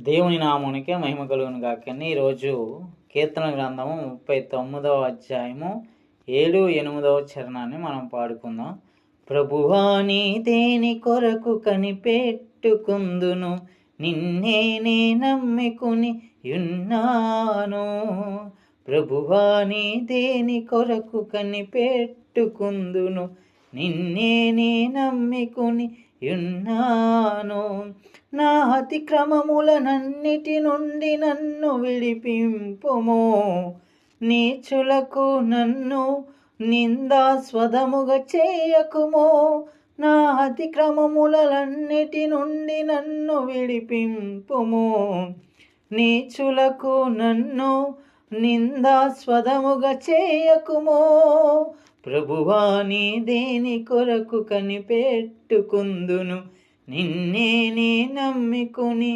దేవుని నామానికే మహిమ కలుగును గాకని ఈరోజు కీర్తన గ్రంథము 39వ అధ్యాయము 7, 8వ చరణాన్ని మనం పాడుకుందాం. ప్రభువా నీ దేని కొరకు కనిపెట్టుకుందును, నిన్నే నమ్మికుని యున్నాను. ప్రభువా నీ దేని కొరకు కనిపెట్టుకుందును, నిన్నే నమ్మికుని యున్నాను. నా అతిక్రమములనన్నిటి నుండి నన్ను విడిపింపుము, నీచులకు నన్ను నిందాస్పదముగా చేయకుము. నా అతిక్రమములన్నిటి నుండి నన్ను విడిపింపుము, నీచులకు నన్ను నిందాస్పదముగా చేయకుము. ప్రభువా నీ దేని కొరకు కనిపెట్టుకుందును, నిన్నే నమ్మికుని